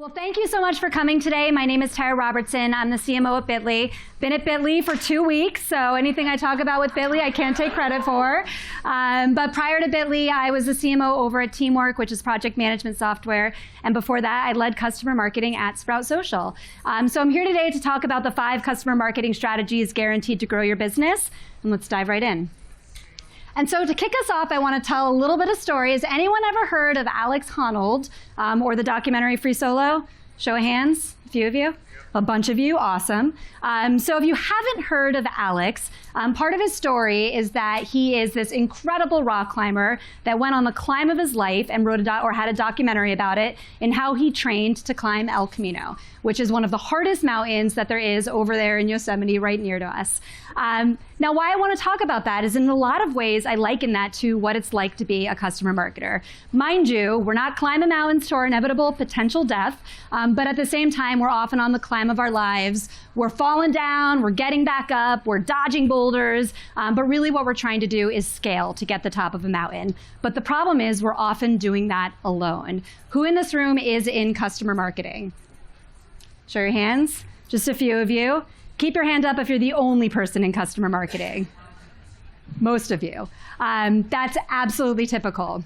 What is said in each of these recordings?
Well, thank you so much for coming today. My name is Robertson. I'm the CMO at Bitly. Been at Bitly for 2 weeks, so anything I talk about with Bitly, I can't take credit for. But prior to Bitly, I was the CMO over at Teamwork, which is project management software. And before that, I led customer marketing at Sprout Social. So I'm here today to talk about the 5 customer marketing strategies guaranteed to grow your business. And let's dive right in. And so to kick us off, I want to tell a little bit of story. Has anyone ever heard of Alex Honnold or the documentary Free Solo? Show of hands, a few of you. A bunch of you, awesome. So if you haven't heard of Alex, part of his story is that he is this incredible rock climber that went on the climb of his life and wrote had a documentary about it and how he trained to climb El Camino, which is one of the hardest mountains that there is over there in Yosemite, right near to us. Now, why I want to talk about that is in a lot of ways, I liken that to what it's like to be a customer marketer. Mind you, we're not climbing mountains to our inevitable potential death, but at the same time, we're often on the climb of our lives. We're falling down, we're getting back up, we're dodging boulders, but really what we're trying to do is scale to get the top of a mountain. But the problem is we're often doing that alone. Who in this room is in customer marketing? Show your hands, just a few of you. Keep your hand up if you're the only person in customer marketing. Most of you. That's absolutely typical.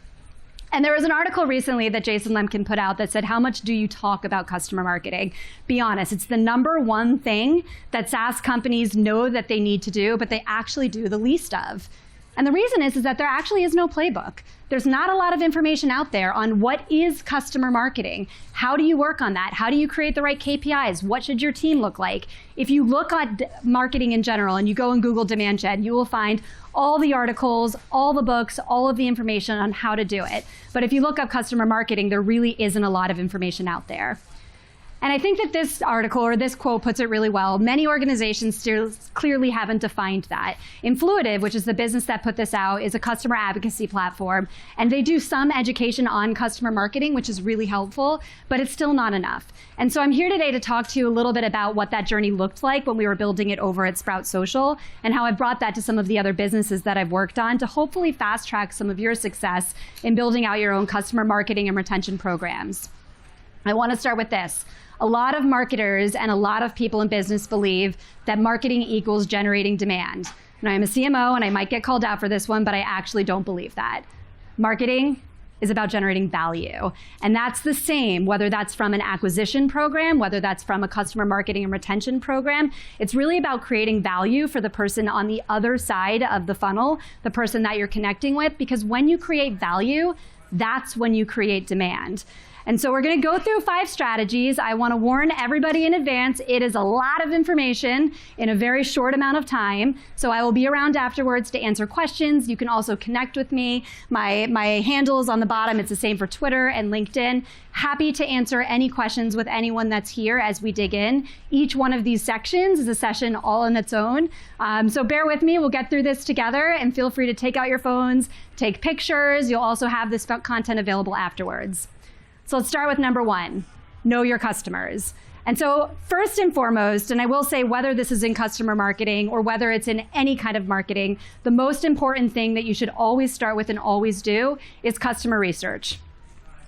And there was an article recently that Jason Lemkin put out that said, how much do you talk about customer marketing? Be honest, it's the #1 thing that SaaS companies know that they need to do, but they actually do the least of. And the reason is that there actually is no playbook. There's not a lot of information out there on what is customer marketing. How do you work on that? How do you create the right KPIs? What should your team look like? If you look at marketing in general and you go and Google demand gen, you will find all the articles, all the books, all of the information on how to do it. But if you look up customer marketing, there really isn't a lot of information out there. And I think that this article or this quote puts it really well. Many organizations still clearly haven't defined that. Influitive, which is the business that put this out, is a customer advocacy platform. And they do some education on customer marketing, which is really helpful, but it's still not enough. And so I'm here today to talk to you a little bit about what that journey looked like when we were building it over at Sprout Social and how I've brought that to some of the other businesses that I've worked on to hopefully fast track some of your success in building out your own customer marketing and retention programs. I want to start with this. A lot of marketers and a lot of people in business believe that marketing equals generating demand. Now, I'm a CMO and I might get called out for this one, but I actually don't believe that. Marketing is about generating value. And that's the same, whether that's from an acquisition program, whether that's from a customer marketing and retention program. It's really about creating value for the person on the other side of the funnel, the person that you're connecting with, because when you create value, that's when you create demand. And so we're going to go through 5 strategies. I want to warn everybody in advance, it is a lot of information in a very short amount of time. So I will be around afterwards to answer questions. You can also connect with me. My handle is on the bottom. It's the same for Twitter and LinkedIn. Happy to answer any questions with anyone that's here as we dig in. Each one of these sections is a session all on its own. So bear with me. We'll get through this together and feel free to take out your phones, take pictures. You'll also have this content available afterwards. So let's start with #1, know your customers. And so first and foremost, and I will say whether this is in customer marketing or whether it's in any kind of marketing, the most important thing that you should always start with and always do is customer research.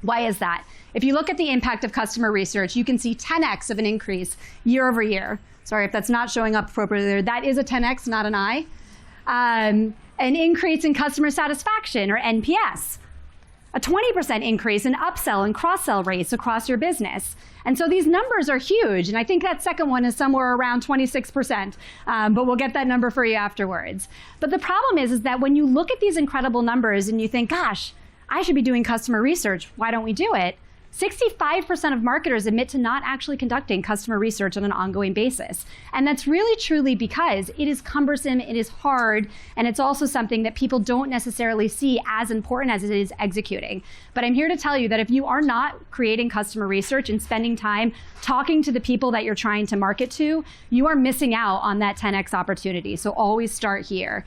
Why is that? If you look at the impact of customer research, you can see 10x of an increase year over year. Sorry if that's not showing up appropriately there. That is a 10x, not an I. An increase in customer satisfaction or NPS. A 20% increase in upsell and cross-sell rates across your business. And so these numbers are huge. And I think that second one is somewhere around 26%, but we'll get that number for you afterwards. But the problem is that when you look at these incredible numbers and you think, gosh, I should be doing customer research, why don't we do it? 65% of marketers admit to not actually conducting customer research on an ongoing basis. And that's really truly because it is cumbersome, it is hard, and it's also something that people don't necessarily see as important as it is executing. But I'm here to tell you that if you are not creating customer research and spending time talking to the people that you're trying to market to, you are missing out on that 10x opportunity. So always start here.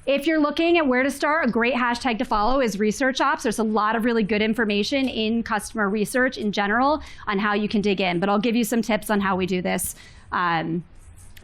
If you're looking at where to start, a great hashtag to follow is Research Ops. There's a lot of really good information in customer research in general on how you can dig in, but I'll give you some tips on how we do this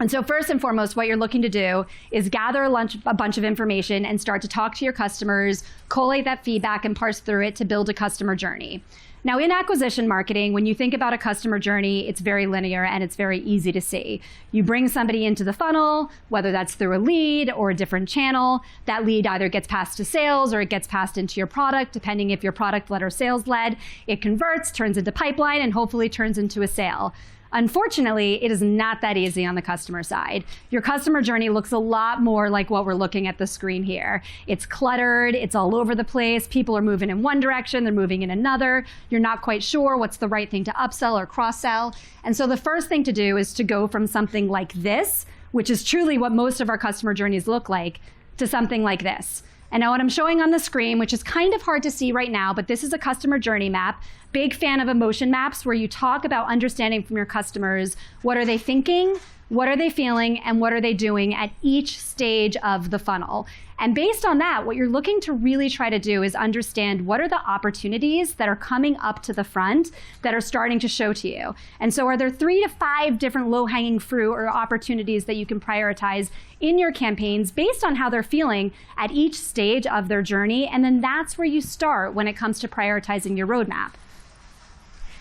And so first and foremost, what you're looking to do is gather a bunch of information and start to talk to your customers, collate that feedback, and parse through it to build a customer journey. Now, in acquisition marketing, when you think about a customer journey, it's very linear and it's very easy to see. You bring somebody into the funnel, whether that's through a lead or a different channel. That lead either gets passed to sales or it gets passed into your product, depending if you're product-led or sales-led. It converts, turns into pipeline, and hopefully turns into a sale. Unfortunately, it is not that easy on the customer side. Your customer journey looks a lot more like what we're looking at the screen here. It's cluttered, it's all over the place, people are moving in one direction, they're moving in another, you're not quite sure what's the right thing to upsell or cross-sell. And so the first thing to do is to go from something like this, which is truly what most of our customer journeys look like, to something like this. And now what I'm showing on the screen, which is kind of hard to see right now, but this is a customer journey map. Big fan of emotion maps where you talk about understanding from your customers, what are they thinking, what are they feeling, and what are they doing at each stage of the funnel. And based on that, what you're looking to really try to do is understand what are the opportunities that are coming up to the front that are starting to show to you. And so are there 3 to 5 different low-hanging fruit or opportunities that you can prioritize in your campaigns based on how they're feeling at each stage of their journey? And then that's where you start when it comes to prioritizing your roadmap.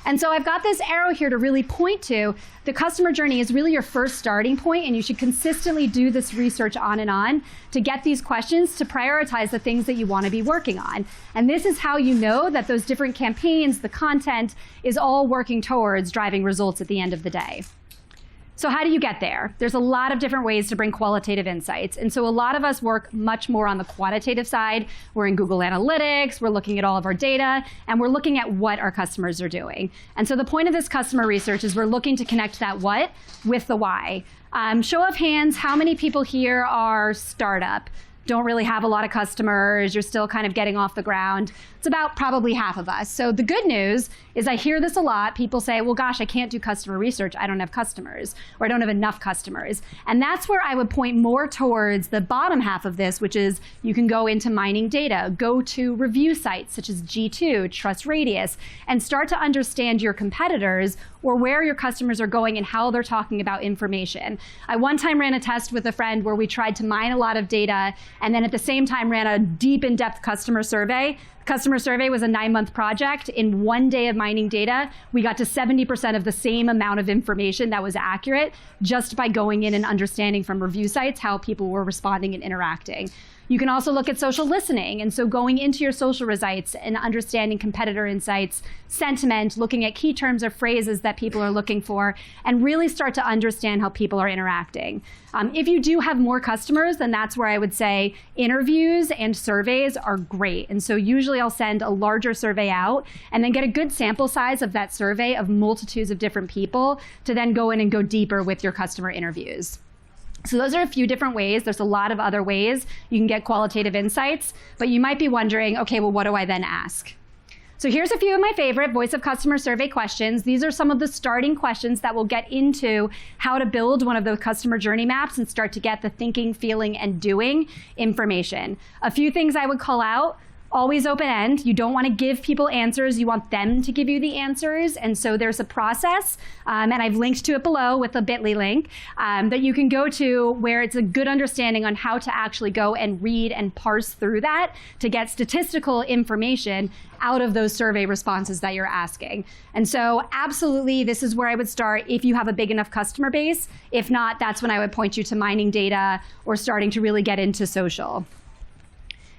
And so I've got this arrow here to really point to the customer journey is really your first starting point, and you should consistently do this research on and on to get these questions to prioritize the things that you want to be working on. And this is how you know that those different campaigns, the content, is all working towards driving results at the end of the day. So how do you get there? There's a lot of different ways to bring qualitative insights. And so a lot of us work much more on the quantitative side. We're in Google Analytics, we're looking at all of our data, and we're looking at what our customers are doing. And so the point of this customer research is we're looking to connect that what with the why. Show of hands, how many people here are startup? Don't really have a lot of customers, you're still kind of getting off the ground. It's about probably half of us. So the good news is I hear this a lot. People say, well, gosh, I can't do customer research. I don't have customers, or I don't have enough customers. And that's where I would point more towards the bottom half of this, which is you can go into mining data, go to review sites such as G2, Trust Radius, and start to understand your competitors or where your customers are going and how they're talking about information. I one time ran a test with a friend where we tried to mine a lot of data and then at the same time ran a deep in-depth customer survey. Customer survey was a 9-month project. In 1 day of mining data, we got to 70% of the same amount of information that was accurate just by going in and understanding from review sites how people were responding and interacting. You can also look at social listening, and so going into your social results and understanding competitor insights, sentiment, looking at key terms or phrases that people are looking for, and really start to understand how people are interacting. If you do have more customers, then that's where I would say interviews and surveys are great. And so usually I'll send a larger survey out and then get a good sample size of that survey of multitudes of different people to then go in and go deeper with your customer interviews. So those are a few different ways. There's a lot of other ways you can get qualitative insights, but you might be wondering, okay, well, what do I then ask? So here's a few of my favorite voice of customer survey questions. These are some of the starting questions that will get into how to build one of those customer journey maps and start to get the thinking, feeling, and doing information. A few things I would call out. Always open end. You don't want to give people answers. You want them to give you the answers. And so there's a process, and I've linked to it below with a bit.ly link that you can go to where it's a good understanding on how to actually go and read and parse through that to get statistical information out of those survey responses that you're asking. And so absolutely, this is where I would start if you have a big enough customer base. If not, that's when I would point you to mining data or starting to really get into social.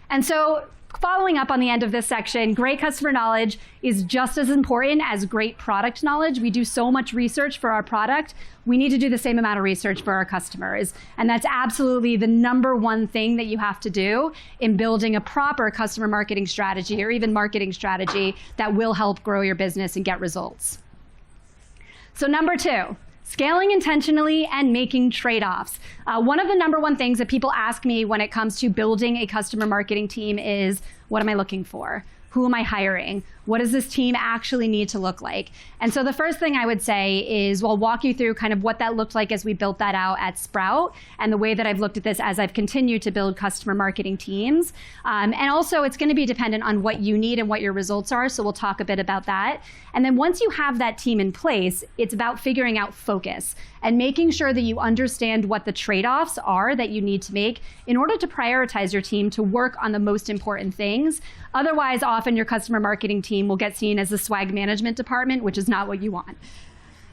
And so following up on the end of this section, great customer knowledge is just as important as great product knowledge. We do so much research for our product. We need to do the same amount of research for our customers. And that's absolutely the #1 thing that you have to do in building a proper customer marketing strategy or even marketing strategy that will help grow your business and get results. So #2. Scaling intentionally and making trade-offs. One of the #1 things that people ask me when it comes to building a customer marketing team is, what am I looking for? Who am I hiring? What does this team actually need to look like? And so the first thing I would say is we'll walk you through kind of what that looked like as we built that out at Sprout, and the way that I've looked at this as I've continued to build customer marketing teams. And also it's going to be dependent on what you need and what your results are, so we'll talk a bit about that. And then once you have that team in place, it's about figuring out focus and making sure that you understand what the trade-offs are that you need to make in order to prioritize your team to work on the most important things. Otherwise, often your customer marketing team will get seen as the swag management department, which is not what you want.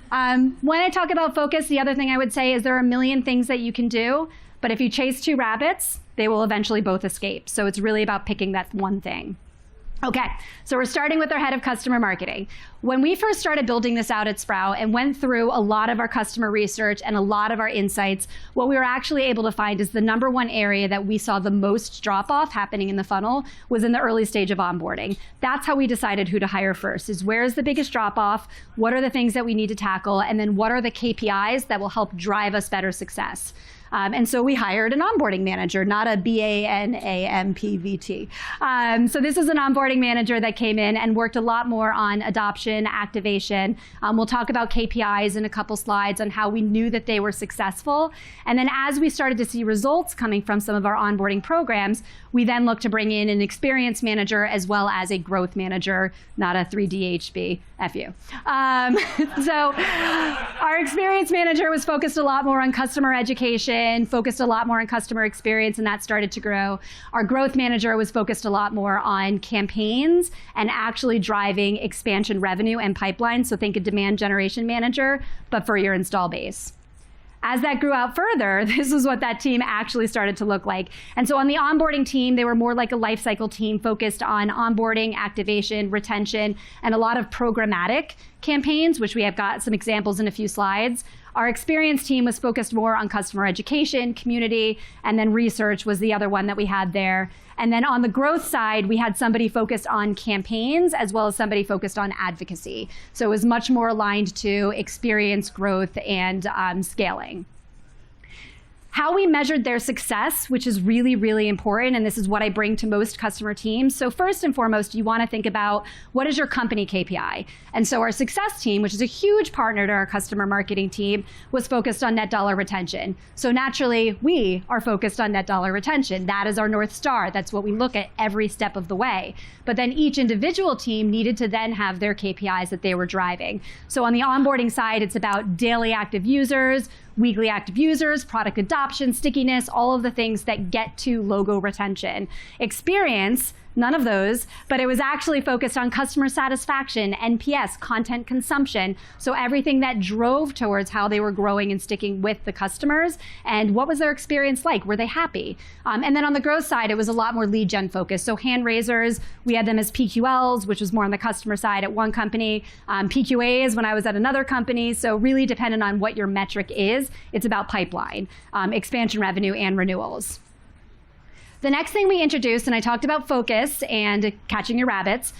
When I talk about focus, the other thing I would say is there are a million things that you can do, but if you chase two rabbits, they will eventually both escape. So it's really about picking that one thing. Okay, so we're starting with our head of customer marketing. When we first started building this out at Sprout and went through a lot of our customer research and a lot of our insights, what we were actually able to find is the number one area that we saw the most drop-off happening in the funnel was in the early stage of onboarding. That's how we decided who to hire first, is where is the biggest drop-off, what are the things that we need to tackle, and then what are the KPIs that will help drive us better success. And so we hired an onboarding manager, not a BANAMPVT. So this is an onboarding manager that came in and worked a lot more on adoption, activation. We'll talk about KPIs in a couple slides on how we knew that they were successful. And then as we started to see results coming from some of our onboarding programs, we then looked to bring in an experience manager as well as a growth manager, not a 3DHB, FU. So our experience manager was focused a lot more on customer education, focused a lot more on customer experience, and that started to grow. Our growth manager was focused a lot more on campaigns and actually driving expansion revenue and pipeline. So think a demand generation manager, but for your install base. As that grew out further, this is what that team actually started to look like. And so on the onboarding team, they were more like a lifecycle team focused on onboarding, activation, retention, and a lot of programmatic campaigns, which we have got some examples in a few slides. Our experience team was focused more on customer education, community, and then research was the other one that we had there. And then on the growth side, we had somebody focused on campaigns as well as somebody focused on advocacy. So it was much more aligned to experience, growth, and scaling. How we measured their success, which is really, really important, and this is what I bring to most customer teams. So first and foremost, you want to think about what is your company KPI? And so our success team, which is a huge partner to our customer marketing team, was focused on net dollar retention. So naturally, we are focused on net dollar retention. That is our North Star. That's what we look at every step of the way. But then each individual team needed to then have their KPIs that they were driving. So on the onboarding side, it's about daily active users, weekly active users, product adoption, stickiness, all of the things that get to logo retention. Experience, none of those, but it was actually focused on customer satisfaction, NPS, content consumption. So everything that drove towards how they were growing and sticking with the customers and what was their experience like? Were they happy? And then on the growth side, it was a lot more lead gen focused. So hand raisers, we had them as PQLs, which was more on the customer side at one company, PQAs when I was at another company. So really dependent on what your metric is, it's about pipeline, expansion revenue, and renewals. The next thing we introduced, and I talked about focus and catching your rabbits,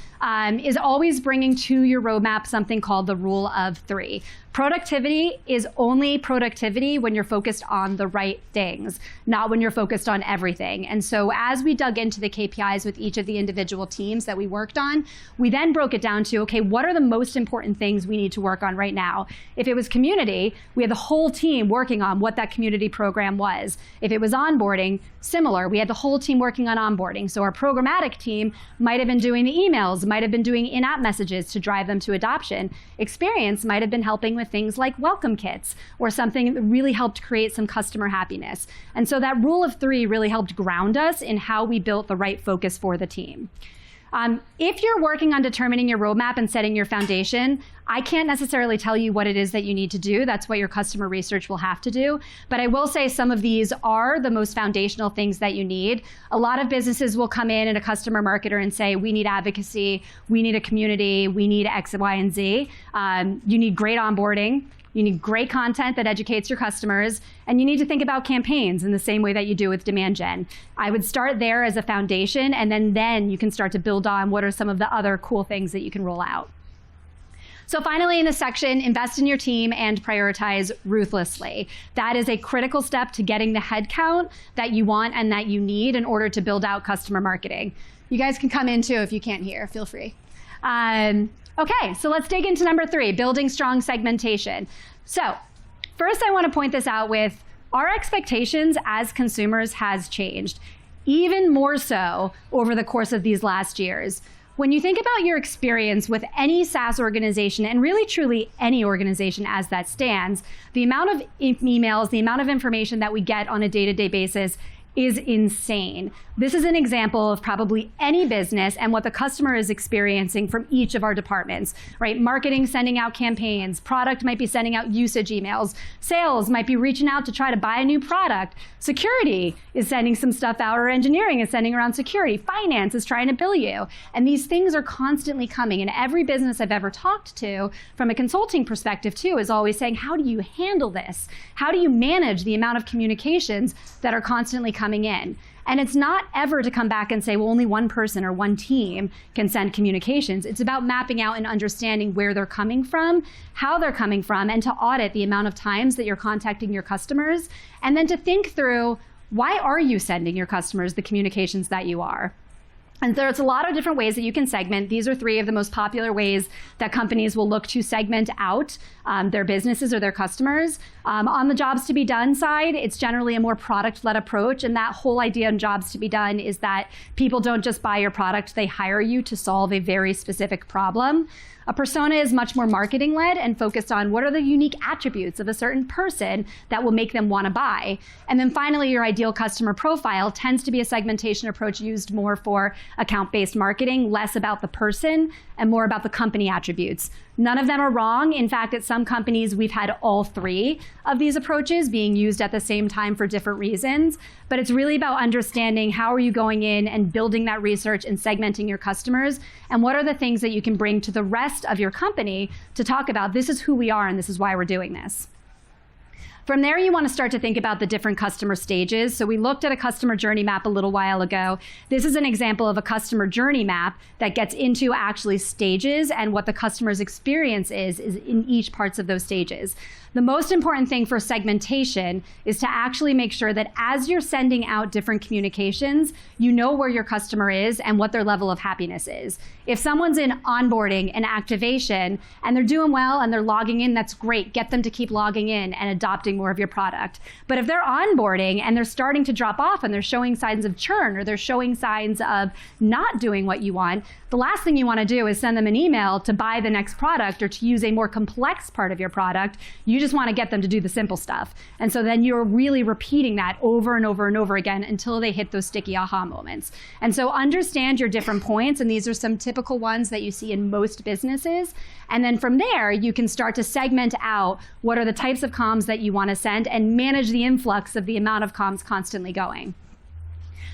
is always bringing to your roadmap something called the rule of three. Productivity is only productivity when you're focused on the right things, not when you're focused on everything. And so as we dug into the KPIs with each of the individual teams that we worked on, we then broke it down to, okay, what are the most important things we need to work on right now? If it was community, we had the whole team working on what that community program was. If it was onboarding, similar, we had the whole team working on onboarding. So our programmatic team might have been doing the emails, might have been doing in-app messages to drive them to adoption. Experience might have been helping with things like welcome kits or something that really helped create some customer happiness. And so that rule of three really helped ground us in how we built the right focus for the team. If you're working on determining your roadmap and setting your foundation, I can't necessarily tell you what it is that you need to do. That's what your customer research will have to do. But I will say some of these are the most foundational things that you need. A lot of businesses will come in and a customer marketer and say, we need advocacy, we need a community, we need X, Y, and Z. You need great onboarding. You need great content that educates your customers, and you need to think about campaigns in the same way that you do with demand gen. I would start there as a foundation, and then you can start to build on what are some of the other cool things that you can roll out. So finally in this section, invest in your team and prioritize ruthlessly. That is a critical step to getting the headcount that you want and that you need in order to build out customer marketing. You guys can come in too if you can't hear, feel free. Okay, so let's dig into number 3, building strong segmentation. So first I want to point this out with our expectations as consumers has changed, even more so over the course of these last years. When you think about your experience with any SaaS organization, and really truly any organization as that stands, the amount of emails, the amount of information that we get on a day-to-day basis is insane. This is an example of probably any business and what the customer is experiencing from each of our departments, right? Marketing sending out campaigns, product might be sending out usage emails, sales might be reaching out to try to buy a new product, security is sending some stuff out, or engineering is sending around security, finance is trying to bill you. And these things are constantly coming. And every business I've ever talked to, from a consulting perspective too, is always saying, how do you handle this? How do you manage the amount of communications that are constantly coming in? And it's not ever to come back and say, well, only one person or one team can send communications. It's about mapping out and understanding where they're coming from, how they're coming from, and to audit the amount of times that you're contacting your customers, and then to think through, why are you sending your customers the communications that you are? And there's a lot of different ways that you can segment. These are 3 of the most popular ways that companies will look to segment out their businesses or their customers. On the jobs to be done side, it's generally a more product-led approach. And that whole idea in jobs to be done is that people don't just buy your product, they hire you to solve a very specific problem. A persona is much more marketing-led and focused on what are the unique attributes of a certain person that will make them want to buy. And then finally, your ideal customer profile tends to be a segmentation approach used more for account-based marketing, less about the person and more about the company attributes. None of them are wrong. In fact, at some companies, we've had all 3 of these approaches being used at the same time for different reasons. But it's really about understanding how are you going in and building that research and segmenting your customers, and what are the things that you can bring to the rest of your company to talk about, this is who we are and this is why we're doing this. From there, you want to start to think about the different customer stages. So we looked at a customer journey map a little while ago. This is an example of a customer journey map that gets into actually stages and what the customer's experience is in each parts of those stages. The most important thing for segmentation is to actually make sure that as you're sending out different communications, you know where your customer is and what their level of happiness is. If someone's in onboarding and activation and they're doing well and they're logging in, that's great. Get them to keep logging in and adopting more of your product. But if they're onboarding and they're starting to drop off and they're showing signs of churn or they're showing signs of not doing what you want, the last thing you want to do is send them an email to buy the next product or to use a more complex part of your product. You just want to get them to do the simple stuff. And so then you're really repeating that over and over and over again until they hit those sticky aha moments. And so understand your different points, and these are some typical ones that you see in most businesses. And then from there, you can start to segment out what are the types of comms that you want to send and manage the influx of the amount of comms constantly going.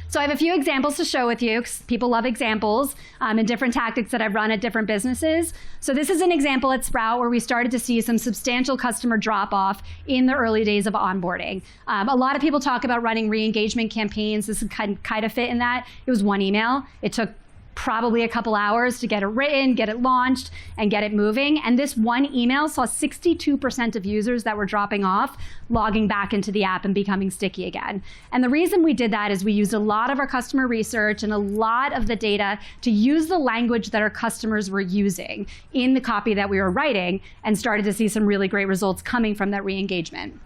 So I have a few examples to show with you, because people love examples and different tactics that I've run at different businesses. So this is an example at Sprout where we started to see some substantial customer drop-off in the early days of onboarding. A lot of people talk about running re-engagement campaigns. This would kind of fit in that. It was one email. It took probably a couple hours to get it written, get it launched, and get it moving. And this one email saw 62% of users that were dropping off logging back into the app and becoming sticky again. And the reason we did that is we used a lot of our customer research and a lot of the data to use the language that our customers were using in the copy that we were writing, and started to see some really great results coming from that re-engagement.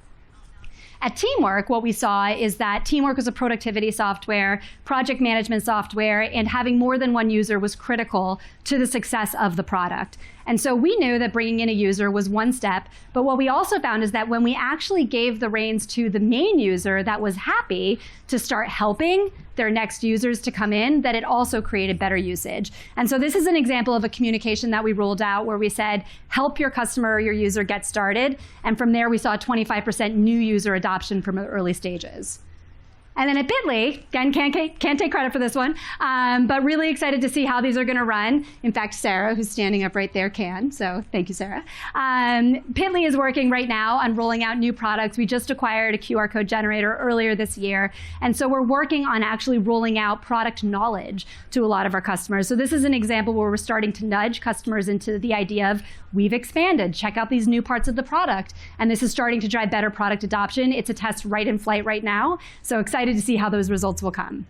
At Teamwork, what we saw is that Teamwork was a productivity software, project management software, and having more than one user was critical to the success of the product. And so we knew that bringing in a user was one step, but what we also found is that when we actually gave the reins to the main user that was happy to start helping their next users to come in, that it also created better usage. And so this is an example of a communication that we rolled out where we said, help your customer or your user get started. And from there, we saw 25% new user adoption from the early stages. And then at Bitly, again, can't take credit for this one, but really excited to see how these are going to run. In fact, Sarah, who's standing up right there, can. So thank you, Sarah. Bitly is working right now on rolling out new products. We just acquired a QR code generator earlier this year. And so we're working on actually rolling out product knowledge to a lot of our customers. So this is an example where we're starting to nudge customers into the idea of, we've expanded, check out these new parts of the product. And this is starting to drive better product adoption. It's a test right in flight right now. So excited to see how those results will come.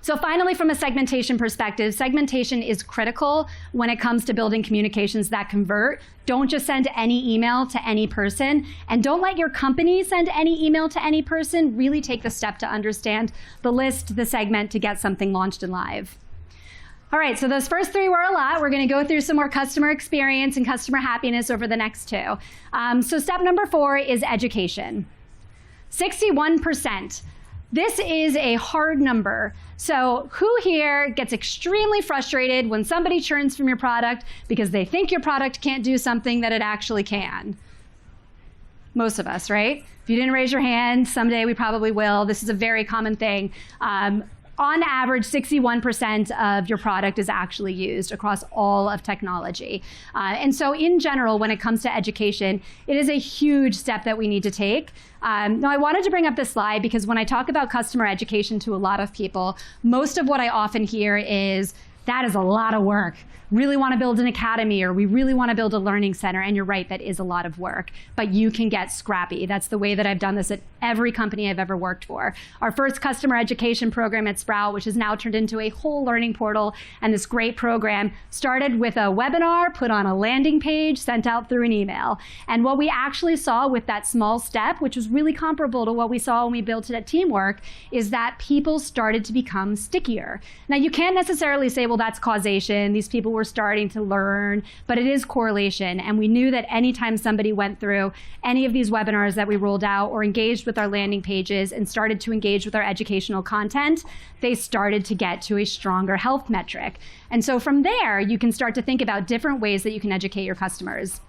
So finally, from a segmentation perspective, segmentation is critical when it comes to building communications that convert. Don't just send any email to any person, and don't let your company send any email to any person. Really take the step to understand the list, the segment, to get something launched and live. All right, so those first three were a lot. We're going to go through some more customer experience and customer happiness over the next two. So step number 4 is education. 61%. This is a hard number. So who here gets extremely frustrated when somebody churns from your product because they think your product can't do something that it actually can? Most of us, right? If you didn't raise your hand, someday we probably will. This is a very common thing. On average, 61% of your product is actually used across all of technology. And so in general, when it comes to education, it is a huge step that we need to take. Now, I wanted to bring up this slide because when I talk about customer education to a lot of people, most of what I often hear is, that is a lot of work. Really want to build an academy, or we really want to build a learning center. And you're right, that is a lot of work, but you can get scrappy. That's the way that I've done this at every company I've ever worked for. Our first customer education program at Sprout, which has now turned into a whole learning portal and this great program, started with a webinar, put on a landing page, sent out through an email. And what we actually saw with that small step, which was really comparable to what we saw when we built it at Teamwork, is that people started to become stickier. Now, you can't necessarily say, well, that's causation. These people were starting to learn, but it is correlation. And we knew that anytime somebody went through any of these webinars that we rolled out or engaged with our landing pages and started to engage with our educational content, they started to get to a stronger health metric. And so from there, you can start to think about different ways that you can educate your customers.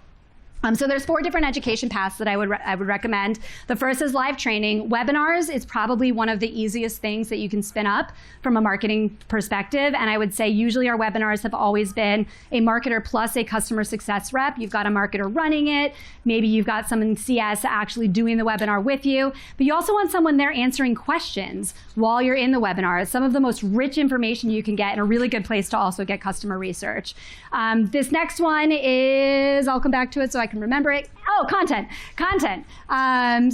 So there's 4 different education paths that I would recommend. The first is live training. Webinars is probably one of the easiest things that you can spin up from a marketing perspective. And I would say usually our webinars have always been a marketer plus a customer success rep. You've got a marketer running it. Maybe you've got someone in CS actually doing the webinar with you. But you also want someone there answering questions while you're in the webinar. It's some of the most rich information you can get, and a really good place to also get customer research. This next one is, I'll come back to it so I can remember it. Oh, content.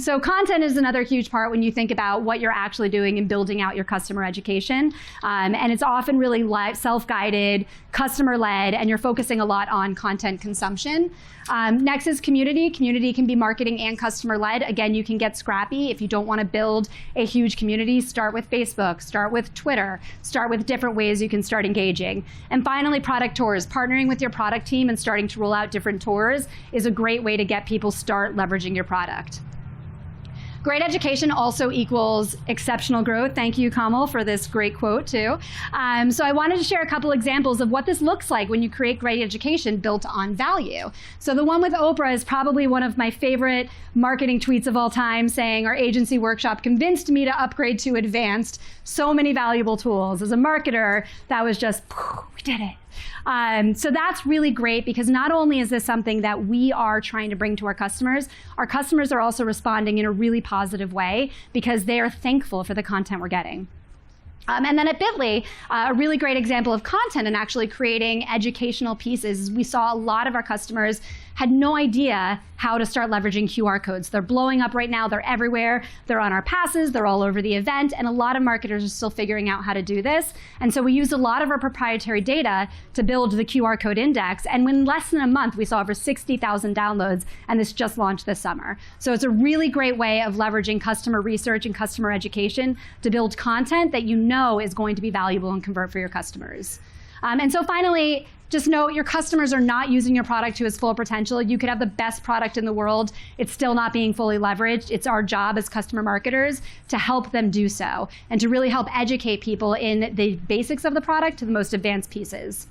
So content is another huge part when you think about what you're actually doing in building out your customer education. And it's often really self-guided, customer-led, and you're focusing a lot on content consumption. Next is community. Community can be marketing and customer-led. Again, you can get scrappy. If you don't want to build a huge community, start with Facebook, start with Twitter, start with different ways you can start engaging. And finally, product tours. Partnering with your product team and starting to roll out different tours is a great way to get people start leveraging your product. Great education also equals exceptional growth. Thank you, Kamal, for this great quote, too. So I wanted to share a couple examples of what this looks like when you create great education built on value. So the one with Oprah is probably one of my favorite marketing tweets of all time, saying, our agency workshop convinced me to upgrade to advanced. So many valuable tools. As a marketer, that was just, we did it. So that's really great, because not only is this something that we are trying to bring to our customers are also responding in a really positive way because they are thankful for the content we're getting. And then at Bitly, a really great example of content and actually creating educational pieces. We saw a lot of our customers had no idea how to start leveraging QR codes. They're blowing up right now. They're everywhere. They're on our passes. They're all over the event. And a lot of marketers are still figuring out how to do this. And so we used a lot of our proprietary data to build the QR code index. And in less than a month, we saw over 60,000 downloads. And this just launched this summer. So it's a really great way of leveraging customer research and customer education to build content that you know is going to be valuable and convert for your customers. And so finally, just know your customers are not using your product to its full potential. You could have the best product in the world. It's still not being fully leveraged. It's our job as customer marketers to help them do so and to really help educate people in the basics of the product to the most advanced pieces.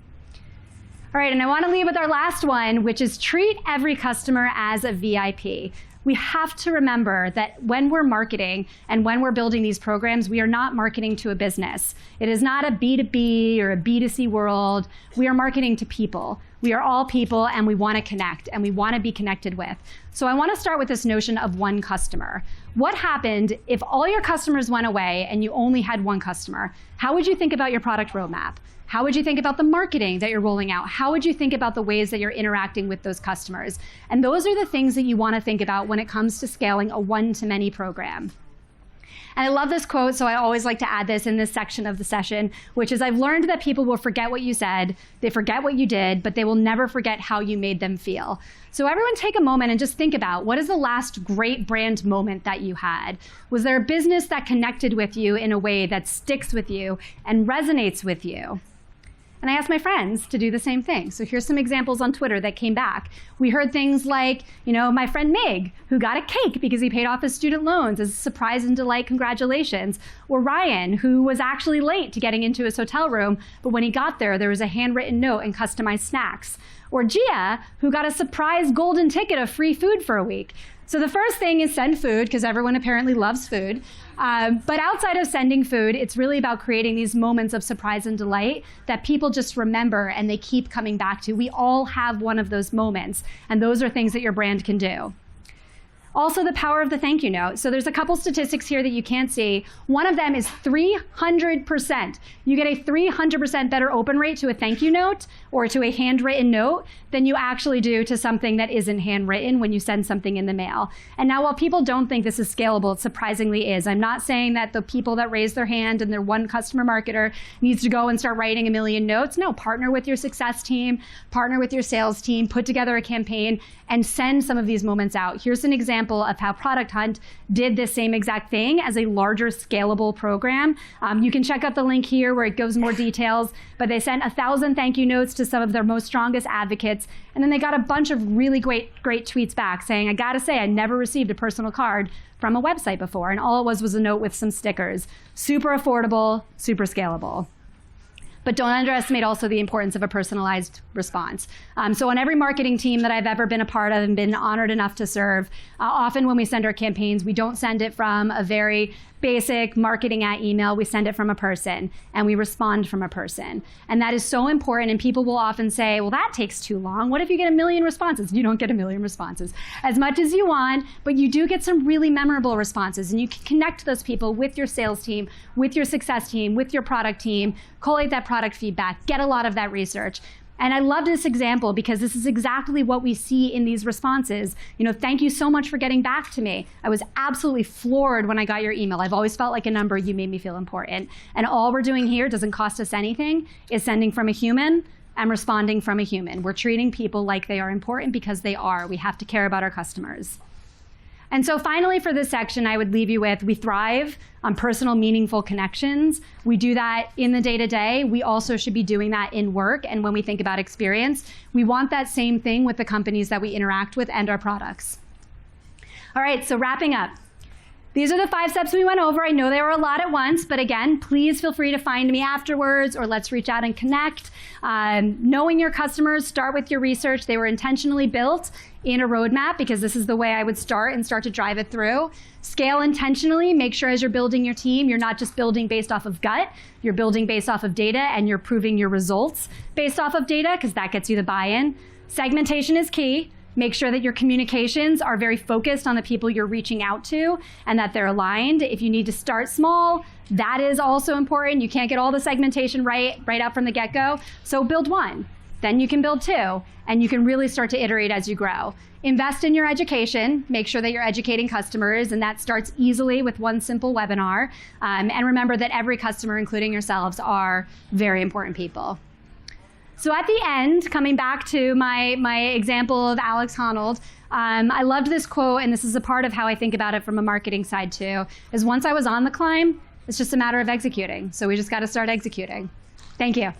All right, and I want to leave with our last one, which is treat every customer as a VIP. We have to remember that when we're marketing and when we're building these programs, we are not marketing to a business. It is not a B2B or a B2C world. We are marketing to people. We are all people, and we want to connect, and we want to be connected with. So I want to start with this notion of one customer. What happened if all your customers went away and you only had one customer? How would you think about your product roadmap? How would you think about the marketing that you're rolling out? How would you think about the ways that you're interacting with those customers? And those are the things that you want to think about when it comes to scaling a one-to-many program. And I love this quote, so I always like to add this in this section of the session, which is, I've learned that people will forget what you said, they forget what you did, but they will never forget how you made them feel. So everyone take a moment and just think about, what is the last great brand moment that you had? Was there a business that connected with you in a way that sticks with you and resonates with you? And I asked my friends to do the same thing. So here's some examples on Twitter that came back. We heard things like, my friend Mig, who got a cake because he paid off his student loans as a surprise and delight, congratulations. Or Ryan, who was actually late to getting into his hotel room, but when he got there, there was a handwritten note and customized snacks. Or Gia, who got a surprise golden ticket of free food for a week. So the first thing is send food, because everyone apparently loves food. But outside of sending food, it's really about creating these moments of surprise and delight that people just remember and they keep coming back to. We all have one of those moments, and those are things that your brand can do. Also, the power of the thank you note. So there's a couple statistics here that you can't see. One of them is 300%. You get a 300% better open rate to a thank you note or to a handwritten note than you actually do to something that isn't handwritten when you send something in the mail. And now, while people don't think this is scalable, it surprisingly is. I'm not saying that the people that raise their hand and they're one customer marketer needs to go and start writing a million notes. No, partner with your success team, partner with your sales team, put together a campaign, and send some of these moments out. Here's an example of how Product Hunt did this same exact thing as a larger scalable program. You can check out the link here where it gives more details, but they sent 1,000 thank you notes to some of their most strongest advocates, and then they got a bunch of really great tweets back saying, I gotta say, I never received a personal card from a website before, and all it was a note with some stickers. Super affordable, super scalable. But don't underestimate also the importance of a personalized response. So on every marketing team that I've ever been a part of and been honored enough to serve, often when we send our campaigns, we don't send it from a very basic marketing at email. We send it from a person, and we respond from a person. And that is so important, and people will often say, well, that takes too long. What if you get 1 million responses? You don't get 1 million responses. As much as you want, but you do get some really memorable responses, and you can connect those people with your sales team, with your success team, with your product team, collate that product feedback, get a lot of that research. And I love this example because this is exactly what we see in these responses. Thank you so much for getting back to me. I was absolutely floored when I got your email. I've always felt like a number. You made me feel important. And all we're doing here doesn't cost us anything, is sending from a human and responding from a human. We're treating people like they are important because they are. We have to care about our customers. And so finally, for this section, I would leave you with, we thrive on personal, meaningful connections. We do that in the day-to-day. We also should be doing that in work. And when we think about experience, we want that same thing with the companies that we interact with and our products. All right, so wrapping up. These are the 5 steps we went over. I know they were a lot at once, but again, please feel free to find me afterwards, or let's reach out and connect. Knowing your customers, start with your research. They were intentionally built in a roadmap because this is the way I would start to drive it through. Scale intentionally. Make sure as you're building your team, you're not just building based off of gut, you're building based off of data, and you're proving your results based off of data, because that gets you the buy-in. Segmentation is key. Make sure that your communications are very focused on the people you're reaching out to and that they're aligned. If you need to start small, that is also important. You can't get all the segmentation right out from the get-go. So build 1, then you can build 2, and you can really start to iterate as you grow. Invest in your education. Make sure that you're educating customers, and that starts easily with one simple webinar. And remember that every customer, including yourselves, are very important people. So at the end, coming back to my example of Alex Honnold, I loved this quote, and this is a part of how I think about it from a marketing side too, is once I was on the climb, it's just a matter of executing. So we just got to start executing. Thank you.